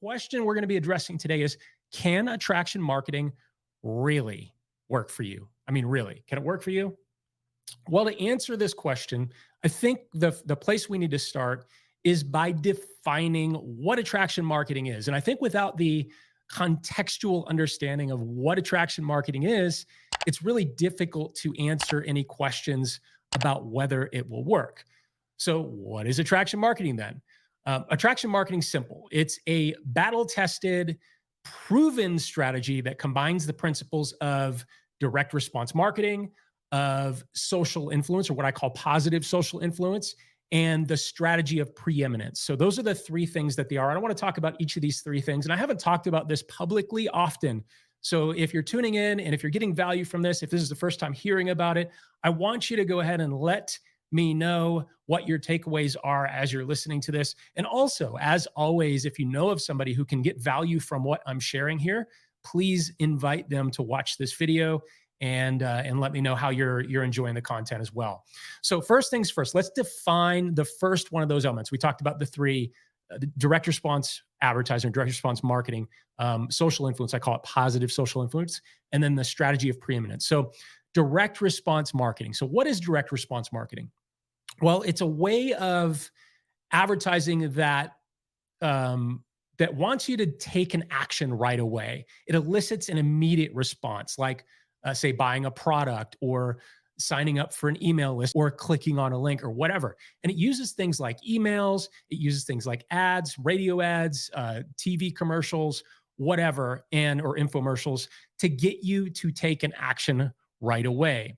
question we're going to be addressing today is, can attraction marketing really work for you? I mean, really, can it work for you? Well, to answer this question, I think the place we need to start is by defining what attraction marketing is. And I think without the contextual understanding of what attraction marketing is, it's really difficult to answer any questions about whether it will work. So, what is attraction marketing then? Attraction marketing is simple. It's a battle-tested, proven strategy that combines the principles of direct response marketing, of social influence, or what I call positive social influence, and the strategy of preeminence. So those are the three things that they are. And I want to talk about each of these three things. And I haven't talked about this publicly often. So if you're tuning in and if you're getting value from this, if this is the first time hearing about it, I want you to go ahead and let me know what your takeaways are as you're listening to this. And also, as always, if you know of somebody who can get value from what I'm sharing here, please invite them to watch this video and let me know how you're enjoying the content as well. So first things first, let's define the first one of those elements. We talked about the three: the direct response advertising, direct response marketing, social influence. I call it positive social influence, and then the strategy of preeminence. So direct response marketing. So what is direct response marketing? Well, it's a way of advertising that that wants you to take an action right away. It elicits an immediate response, like say buying a product or signing up for an email list or clicking on a link or whatever. And it uses things like emails, it uses things like ads, radio ads, TV commercials, whatever, or infomercials to get you to take an action right away.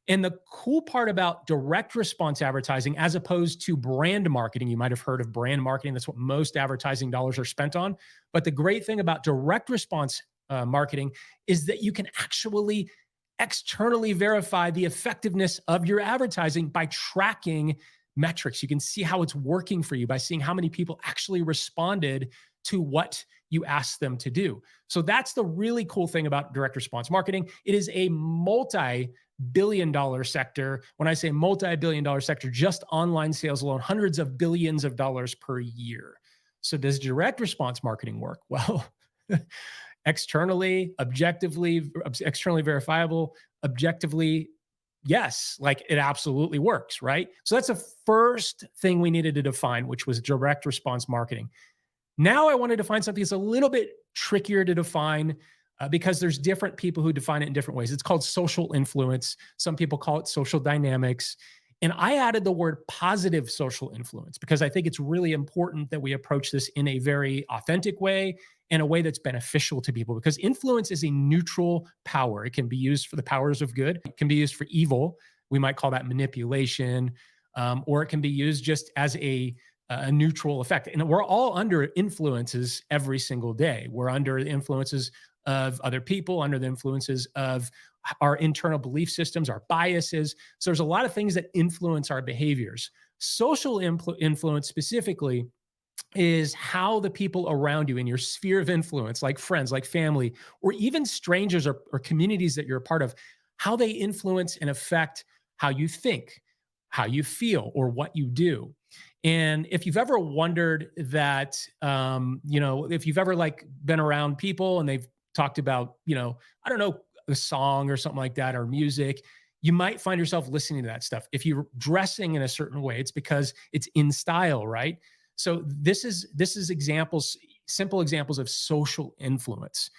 And the cool part about direct response advertising, as opposed to brand marketing, you might have heard of brand marketing. That's what most advertising dollars are spent on. But the great thing about direct response marketing is that you can actually externally verify the effectiveness of your advertising by tracking metrics. You can see how it's working for you by seeing how many people actually responded to what you asked them to do. So that's the really cool thing about direct response marketing. It is a multi-billion-dollar sector. When I say multi-billion-dollar sector, just online sales alone, hundreds of billions of dollars per year. So does direct response marketing work? Well, externally, objectively, externally verifiable, objectively, yes, like it absolutely works, right? So that's the first thing we needed to define, which was direct response marketing. Now I want to define something that's a little bit trickier to define because there's different people who define it in different ways. It's called social influence. Some people call it social dynamics. And I added the word positive social influence because I think it's really important that we approach this in a very authentic way and a way that's beneficial to people, because influence is a neutral power. It can be used for the powers of good. It can be used for evil. We might call that manipulation, or it can be used just as a neutral effect. And we're all under influences every single day. We're under the influences of other people, under the influences of our internal belief systems, our biases. So there's a lot of things that influence our behaviors. Social influence specifically is how the people around you in your sphere of influence, like friends, like family, or even strangers or communities that you're a part of, how they influence and affect how you think, how you feel, or what you do. And if you've ever wondered that, if you've ever like been around people and they've talked about, I don't know, a song or something like that, or music, you might find yourself listening to that stuff. If you're dressing in a certain way, it's because it's in style, right? So this is examples, simple examples of social influence.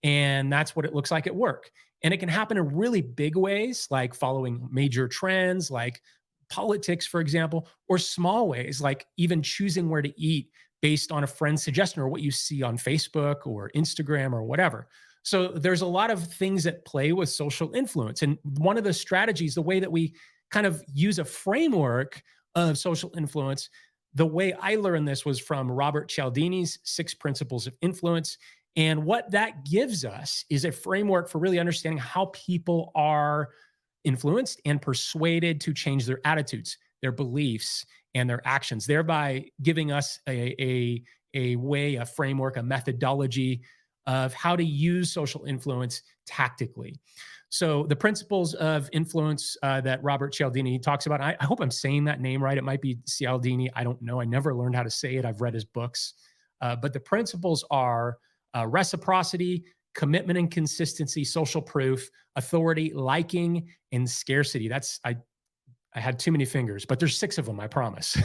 And that's what it looks like at work. And it can happen in really big ways, like following major trends, like politics, for example, or small ways, like even choosing where to eat based on a friend's suggestion or what you see on Facebook or Instagram or whatever. So there's a lot of things that play with social influence. And one of the strategies, the way that we kind of use a framework of social influence, the way I learned this was from Robert Cialdini's 6 Principles of Influence. And what that gives us is a framework for really understanding how people are influenced and persuaded to change their attitudes, their beliefs, and their actions, thereby giving us a way, a framework, a methodology of how to use social influence tactically. So the principles of influence that Robert Cialdini talks about, I hope I'm saying that name right. It might be Cialdini. I don't know. I never learned how to say it. I've read his books. But the principles are reciprocity, commitment and consistency, social proof, authority, liking, and scarcity. I had too many fingers, but there's 6 of them, I promise.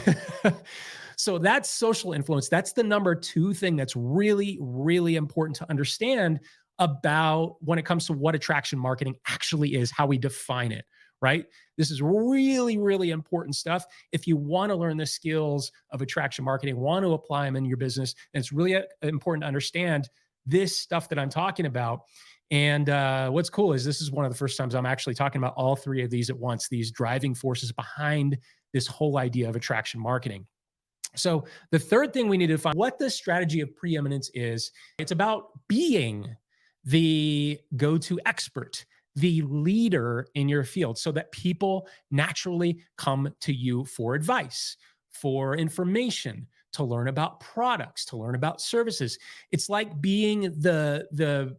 So that's social influence. That's the number 2 thing that's really, really important to understand about when it comes to what attraction marketing actually is, how we define it, right? This is really, really important stuff. If you want to learn the skills of attraction marketing, want to apply them in your business, and it's really important to understand this stuff that I'm talking about. And what's cool is this is one of the first times I'm actually talking about all 3 of these at once, these driving forces behind this whole idea of attraction marketing. So the third thing we need to find what the strategy of preeminence is. It's about being the go-to expert, the leader in your field, so that people naturally come to you for advice, for information, to learn about products, to learn about services. It's like being the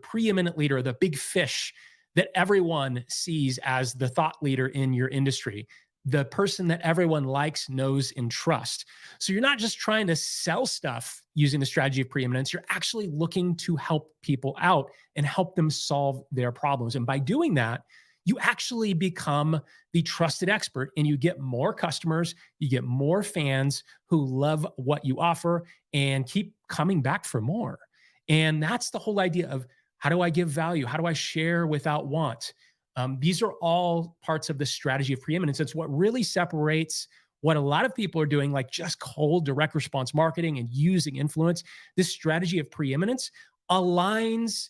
preeminent leader, the big fish that everyone sees as the thought leader in your industry, the person that everyone likes, knows, and trusts. So you're not just trying to sell stuff using the strategy of preeminence. You're actually looking to help people out and help them solve their problems. And by doing that, you actually become the trusted expert and you get more customers, you get more fans who love what you offer and keep coming back for more. And that's the whole idea of how do I give value? How do I share without want? These are all parts of the strategy of preeminence. It's what really separates what a lot of people are doing, like just cold direct response marketing and using influence. This strategy of preeminence aligns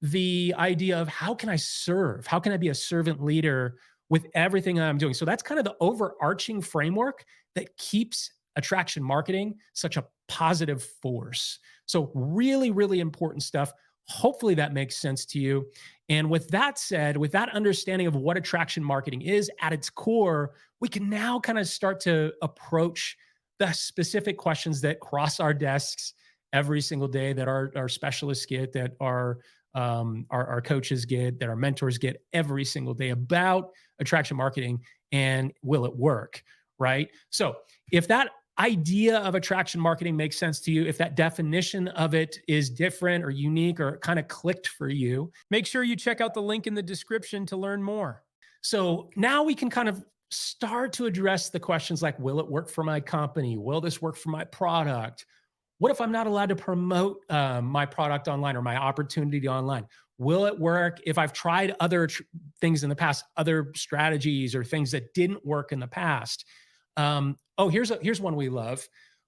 the idea of how can I serve? How can I be a servant leader with everything I'm doing? So that's kind of the overarching framework that keeps attraction marketing such a positive force. So really, really important stuff. Hopefully that makes sense to you. And with that said, with that understanding of what attraction marketing is at its core, we can now kind of start to approach the specific questions that cross our desks every single day, that our specialists get, that our coaches get, that our mentors get every single day about attraction marketing and will it work, right? So if that idea of attraction marketing makes sense to you, if that definition of it is different or unique or kind of clicked for you, make sure you check out the link in the description to learn more. So now we can kind of start to address the questions like, will it work for my company? Will this work for my product? What if I'm not allowed to promote my product online or my opportunity online? Will it work if I've tried other things in the past, other strategies or things that didn't work in the past? Here's one we love.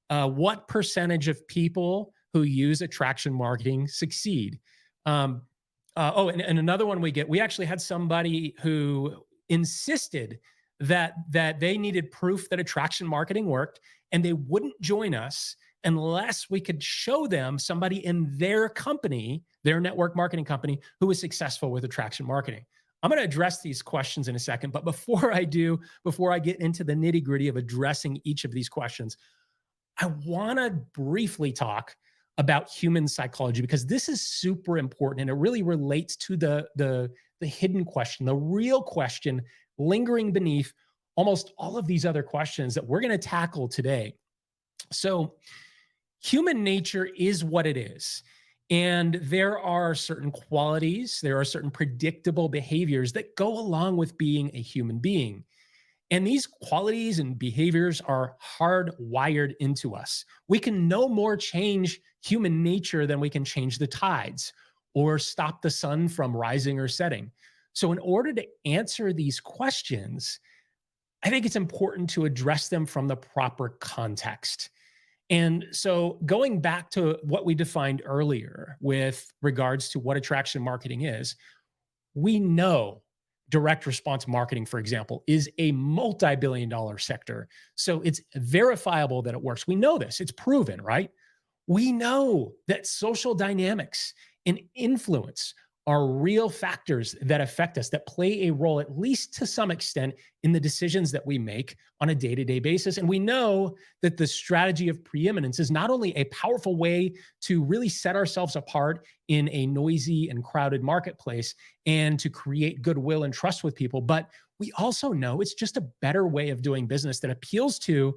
What percentage of people who use attraction marketing succeed? And another one we actually had somebody who insisted that they needed proof that attraction marketing worked, and they wouldn't join us unless we could show them somebody in their company, their network marketing company, who was successful with attraction marketing. I'm going to address these questions in a second, but before I get into the nitty-gritty of addressing each of these questions, I want to briefly talk about human psychology, because this is super important and it really relates to the hidden question, the real question lingering beneath almost all of these other questions that we're going to tackle today. So human nature is what it is. And there are certain qualities, there are certain predictable behaviors that go along with being a human being. And these qualities and behaviors are hardwired into us. We can no more change human nature than we can change the tides or stop the sun from rising or setting. So in order to answer these questions, I think it's important to address them from the proper context. And so going back to what we defined earlier with regards to what attraction marketing is, we know direct response marketing, for example, is a multi-billion-dollar sector. So it's verifiable that it works. We know this, it's proven, right? We know that social dynamics and influence are real factors that affect us, that play a role, at least to some extent, in the decisions that we make on a day-to-day basis. And we know that the strategy of preeminence is not only a powerful way to really set ourselves apart in a noisy and crowded marketplace and to create goodwill and trust with people, but we also know it's just a better way of doing business that appeals to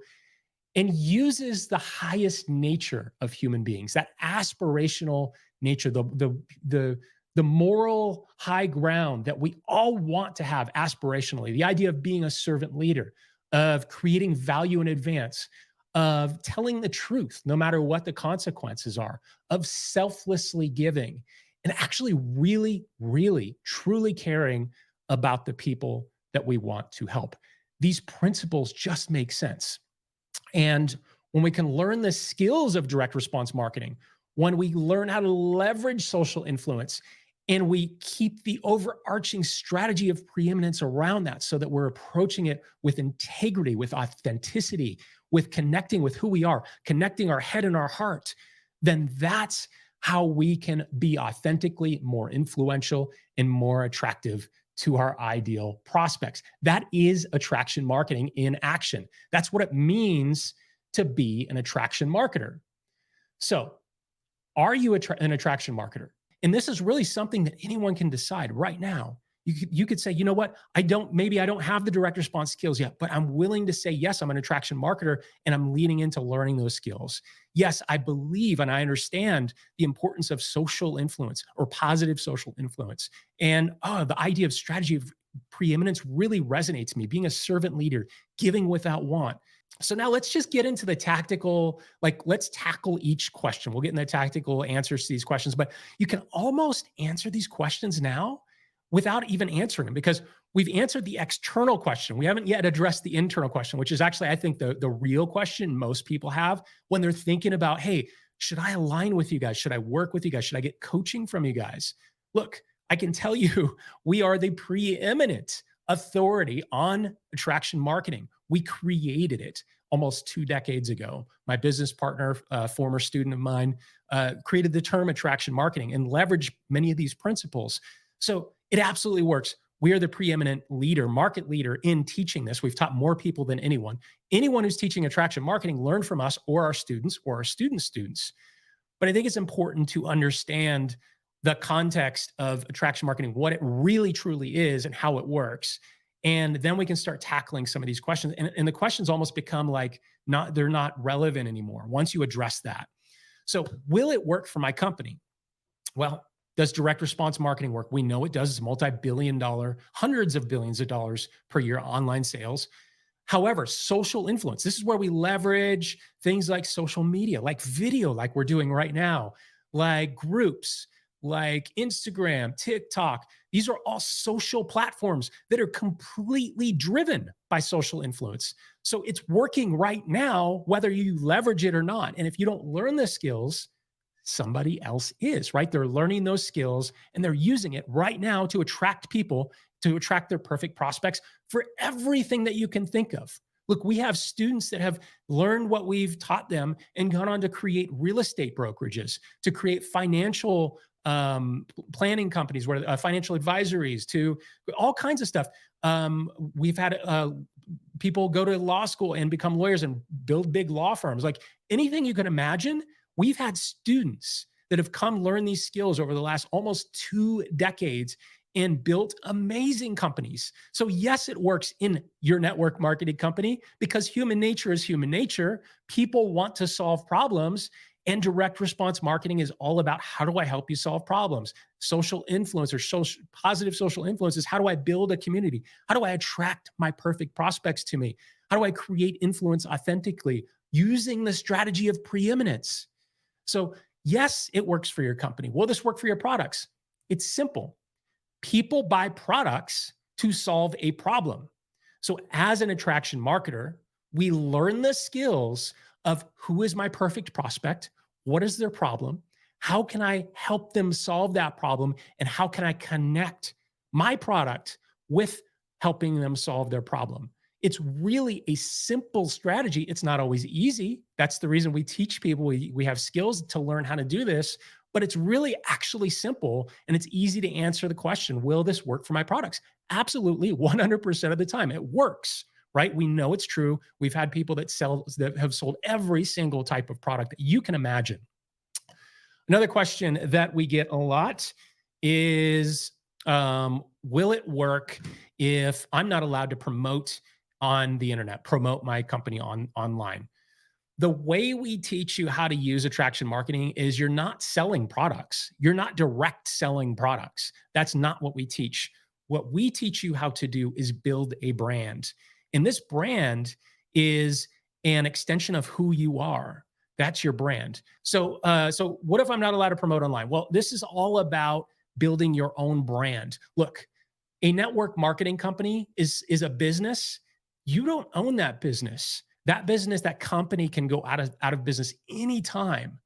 and uses the highest nature of human beings, that aspirational nature, the moral high ground that we all want to have aspirationally, the idea of being a servant leader, of creating value in advance, of telling the truth, no matter what the consequences are, of selflessly giving, and actually really, really, truly caring about the people that we want to help. These principles just make sense. And when we can learn the skills of direct response marketing, when we learn how to leverage social influence, and we keep the overarching strategy of preeminence around that so that we're approaching it with integrity, with authenticity, with connecting with who we are, connecting our head and our heart, then that's how we can be authentically more influential and more attractive to our ideal prospects. That is attraction marketing in action. That's what it means to be an attraction marketer. So, are you an attraction marketer? And this is really something that anyone can decide right now. You could say, you know what, maybe I don't have the direct response skills yet, but I'm willing to say, yes, I'm an attraction marketer and I'm leaning into learning those skills. Yes, I believe and I understand the importance of social influence or positive social influence. And the idea of strategy of preeminence really resonates with me, being a servant leader, giving without want. So now let's just get into the tactical, let's tackle each question. We'll get into the tactical answers to these questions, but you can almost answer these questions now without even answering them, because we've answered the external question. We haven't yet addressed the internal question, which is actually, I think, the real question most people have when they're thinking about, hey, should I align with you guys? Should I work with you guys? Should I get coaching from you guys? Look, I can tell you, we are the preeminent authority on attraction marketing. We created it almost 2 decades ago. My business partner, former student of mine, created the term attraction marketing and leveraged many of these principles. So it absolutely works. We are the preeminent leader, market leader in teaching this. We've taught more people than anyone. Anyone who's teaching attraction marketing learned from us or our students or our students' students. But I think it's important to understand the context of attraction marketing, what it really truly is and how it works. And then we can start tackling some of these questions. And the questions almost become they're not relevant anymore once you address that. So will it work for my company? Well, does direct response marketing work? We know it does. It's multi-billion dollar, hundreds of billions of dollars per year online sales. However, social influence, this is where we leverage things like social media, like video, like we're doing right now, like groups, like Instagram, TikTok. These are all social platforms that are completely driven by social influence. So it's working right now, whether you leverage it or not. And if you don't learn the skills, somebody else is, right? They're learning those skills and they're using it right now to attract people, to attract their perfect prospects for everything that you can think of. Look, we have students that have learned what we've taught them and gone on to create real estate brokerages, to create financial planning companies, where financial advisories, to all kinds of stuff. We've had people go to law school and become lawyers and build big law firms. Like anything you can imagine, we've had students that have come learn these skills over the last almost 2 decades and built amazing companies. So yes, it works in your network marketing company because human nature is human nature. People want to solve problems, and direct response marketing is all about how do I help you solve problems? Social influence or positive social influence is how do I build a community? How do I attract my perfect prospects to me? How do I create influence authentically using the strategy of preeminence? So yes, it works for your company. Will this work for your products? It's simple. People buy products to solve a problem. So as an attraction marketer, we learn the skills of who is my perfect prospect, what is their problem, how can I help them solve that problem, and how can I connect my product with helping them solve their problem. It's really a simple strategy. It's not always easy. That's the reason we teach people. We have skills to learn how to do this, but it's really actually simple, and it's easy to answer the question, will this work for my products? Absolutely, 100% of the time it works, right? We know it's true. We've had people that have sold every single type of product that you can imagine. Another question that we get a lot is, will it work if I'm not allowed to promote on the internet, promote my company online? The way we teach you how to use attraction marketing is you're not selling products. You're not direct selling products. That's not what we teach. What we teach you how to do is build a brand. And this brand is an extension of who you are. That's your brand. So what if I'm not allowed to promote online? Well, this is all about building your own brand. Look, a network marketing company is a business. You don't own that business. That business, that company can go out of business anytime.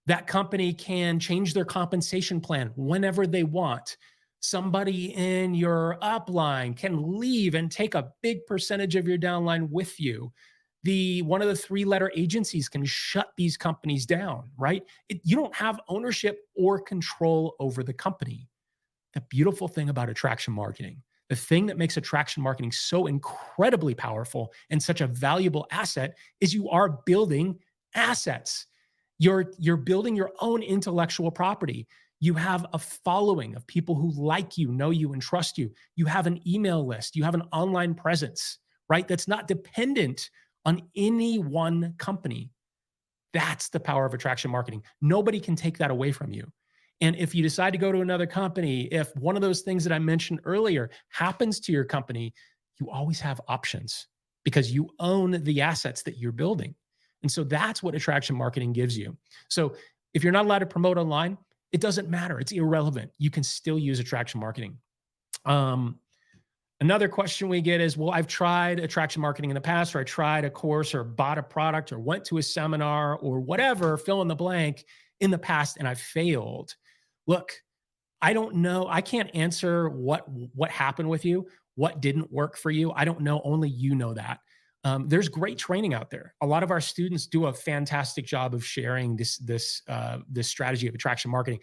That company can change their compensation plan whenever they want. Somebody in your upline can leave and take a big percentage of your downline with you. One of the three-letter agencies can shut these companies down, right? You don't have ownership or control over the company. The beautiful thing about attraction marketing, the thing that makes attraction marketing so incredibly powerful and such a valuable asset, is you are building assets. You're building your own intellectual property. You have a following of people who like you, know you, and trust you. You have an email list. You have an online presence, right? That's not dependent on any one company. That's the power of attraction marketing. Nobody can take that away from you. And if you decide to go to another company, if one of those things that I mentioned earlier happens to your company, you always have options because you own the assets that you're building. And so that's what attraction marketing gives you. So if you're not allowed to promote online, it doesn't matter. It's irrelevant. You can still use attraction marketing. Another question we get is, well, I've tried attraction marketing in the past, or I tried a course or bought a product or went to a seminar or whatever, fill in the blank, in the past, and I failed. Look, I don't know. I can't answer what happened with you, what didn't work for you. I don't know. Only you know that. There's great training out there. A lot of our students do a fantastic job of sharing this strategy of attraction marketing.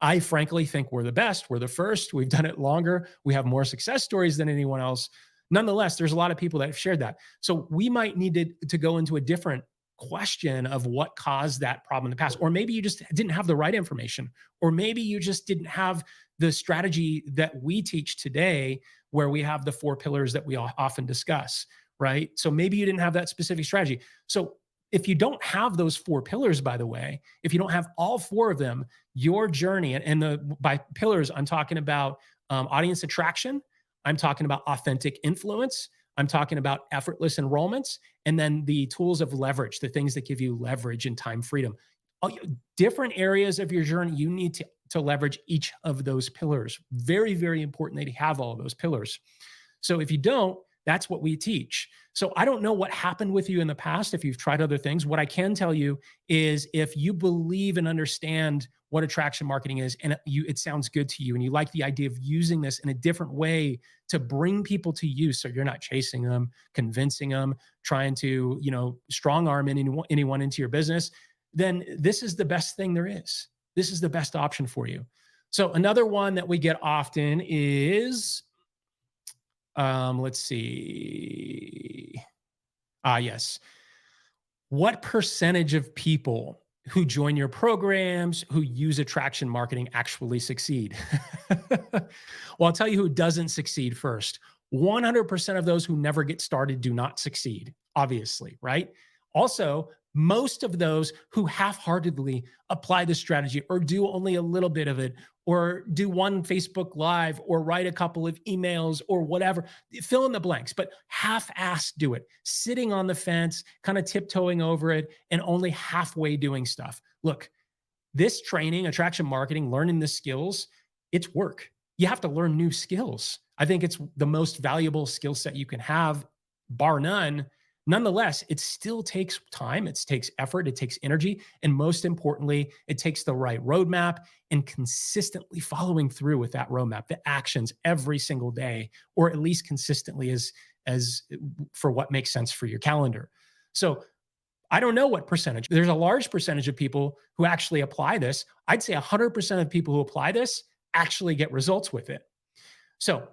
I frankly think we're the best. We're the first. We've done it longer. We have more success stories than anyone else. Nonetheless, there's a lot of people that have shared that. So we might need to go into a different question of what caused that problem in the past. Or maybe you just didn't have the right information. Or maybe you just didn't have the strategy that we teach today, where we have the 4 pillars that we often discuss, right? So maybe you didn't have that specific strategy. So if you don't have those 4 pillars, by the way, if you don't have all 4 of them, your journey, and by pillars, I'm talking about audience attraction, I'm talking about authentic influence, I'm talking about effortless enrollments, and then the tools of leverage, the things that give you leverage and time freedom. Different areas of your journey, you need to leverage each of those pillars. Very, very important that you have all of those pillars. So if you don't, that's what we teach. So I don't know what happened with you in the past if you've tried other things. What I can tell you is, if you believe and understand what attraction marketing is, and it sounds good to you, and you like the idea of using this in a different way to bring people to you, so you're not chasing them, convincing them, trying to, strong arm anyone into your business, then this is the best thing there is. This is the best option for you. So another one that we get often is, let's see. Yes. What percentage of people who join your programs, who use attraction marketing, actually succeed? Well, I'll tell you who doesn't succeed first. 100% of those who never get started do not succeed, obviously, right? Also, most of those who half-heartedly apply the strategy, or do only a little bit of it, or do one Facebook Live, or write a couple of emails, or whatever, fill in the blanks, but half-assed do it, sitting on the fence, kind of tiptoeing over it, and only halfway doing stuff. Look, this training, attraction marketing, learning the skills, it's work. You have to learn new skills. I think it's the most valuable skill set you can have, bar none. Nonetheless, it still takes time, it takes effort, it takes energy, and most importantly, it takes the right roadmap and consistently following through with that roadmap, the actions every single day, or at least consistently as for what makes sense for your calendar. So I don't know what percentage. There's a large percentage of people who actually apply this. I'd say 100% of people who apply this actually get results with it. So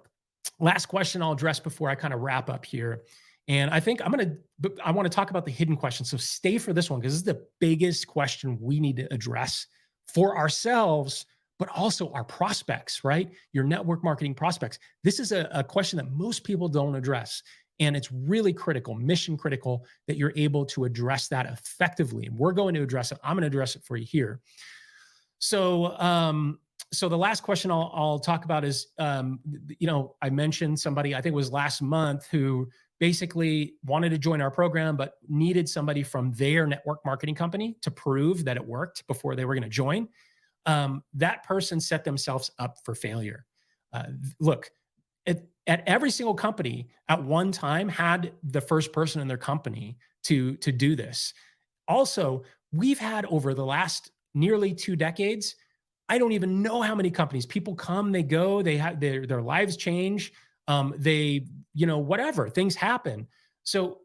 last question I'll address before I kind of wrap up here. And I think I want to talk about the hidden question. So stay for this one, because this is the biggest question we need to address for ourselves, but also our prospects, right? Your network marketing prospects. This is a question that most people don't address. And it's really critical, mission critical, that you're able to address that effectively. And we're going to address it. I'm going to address it for you here. So, so the last question I'll talk about is, I mentioned somebody, I think it was last month, who basically wanted to join our program, but needed somebody from their network marketing company to prove that it worked before they were going to join. That person set themselves up for failure. Look, at every single company at one time had the first person in their company to do this. Also, we've had over the last nearly 2 decades, I don't even know how many companies, people come, they go, they have their lives change. Whatever, things happen. So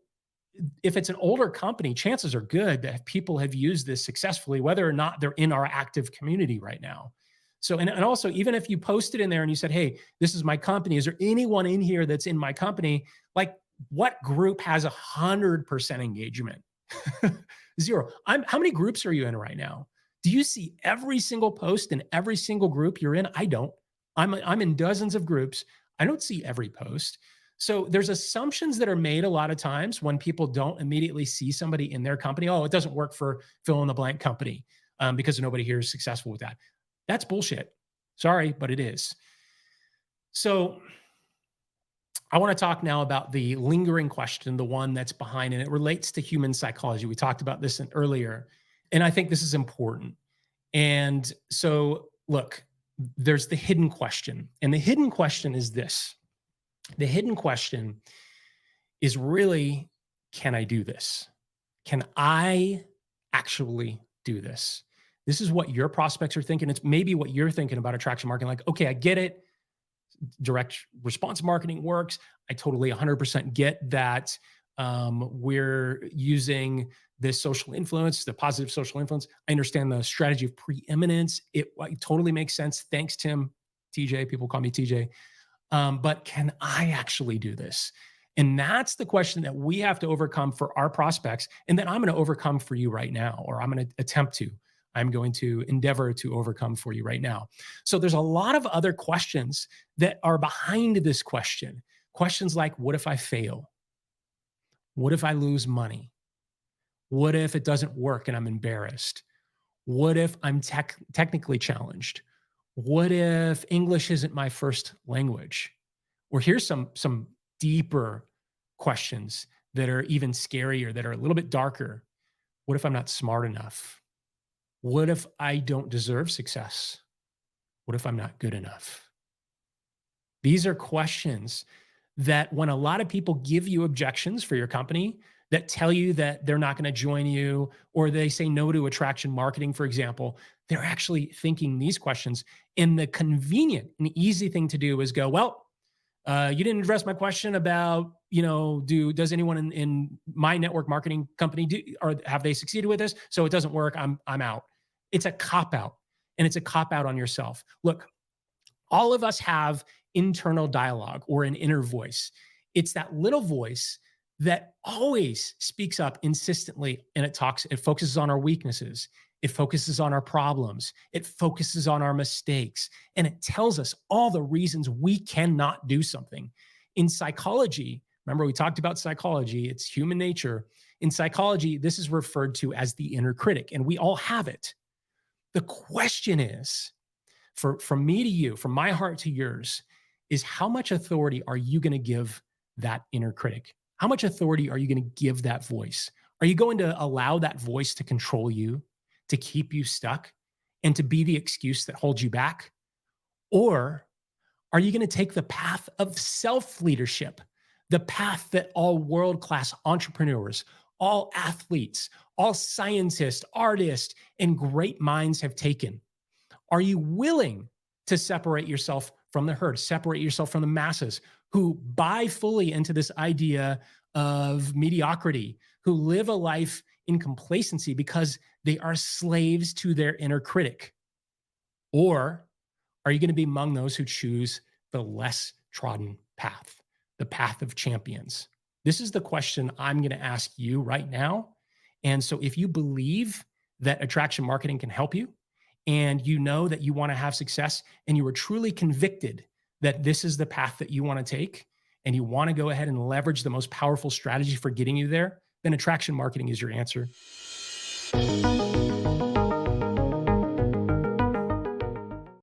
if it's an older company, chances are good that people have used this successfully, whether or not they're in our active community right now. So, and also, even if you posted in there and you said, hey, this is my company, is there anyone in here that's in my company? Like, what group has 100% engagement? 0. How many groups are you in right now? Do you see every single post in every single group you're in? I don't. I'm in dozens of groups. I don't see every post. So there's assumptions that are made a lot of times when people don't immediately see somebody in their company. Oh, it doesn't work for fill in the blank company because nobody here is successful with that. That's bullshit. Sorry, but it is. So I want to talk now about the lingering question, the one that's behind, and it relates to human psychology. We talked about this earlier, and I think this is important. And so, look, there's the hidden question, and the hidden question is this. The hidden question is really, can I do this? Can I actually do this? This is what your prospects are thinking. It's maybe what you're thinking about attraction marketing. Like, okay, I get it. Direct response marketing works. I totally 100% get that. We're using this social influence, the positive social influence. I understand the strategy of preeminence. It totally makes sense. Thanks, Tim. TJ, people call me TJ. But can I actually do this? And that's the question that we have to overcome for our prospects, and that I'm going to overcome for you right now, or I'm going to attempt to. I'm going to endeavor to overcome for you right now. So there's a lot of other questions that are behind this question. Questions like, what if I fail? What if I lose money? What if it doesn't work and I'm embarrassed? What if I'm technically challenged? What if English isn't my first language? Or here's some deeper questions that are even scarier, that are a little bit darker. What if I'm not smart enough? What if I don't deserve success? What if I'm not good enough? These are questions that when a lot of people give you objections for your company, that tell you that they're not going to join you, or they say no to attraction marketing, for example, they're actually thinking these questions. And the convenient and easy thing to do is go, well, you didn't address my question about, does anyone in my network marketing company do, or have they succeeded with this? So it doesn't work. I'm out. It's a cop-out, and it's a cop-out on yourself. Look, all of us have internal dialogue or an inner voice. It's that little voice that always speaks up insistently, and it focuses on our weaknesses. It focuses on our problems. It focuses on our mistakes, and it tells us all the reasons we cannot do something. In psychology, remember we talked about psychology, it's human nature. In psychology, this is referred to as the inner critic, and we all have it. The question is, from me to you, from my heart to yours, is how much authority are you going to give that inner critic? How much authority are you going to give that voice? Are you going to allow that voice to control you, to keep you stuck, and to be the excuse that holds you back? Or are you going to take the path of self-leadership, the path that all world-class entrepreneurs, all athletes, all scientists, artists, and great minds have taken? Are you willing to separate yourself from the herd, separate yourself from the masses who buy fully into this idea of mediocrity, who live a life in complacency because they are slaves to their inner critic? Or are you going to be among those who choose the less trodden path, the path of champions? This is the question I'm going to ask you right now. And so if you believe that attraction marketing can help you, and you know that you want to have success, and you are truly convicted that this is the path that you want to take, and you want to go ahead and leverage the most powerful strategy for getting you there, then attraction marketing is your answer.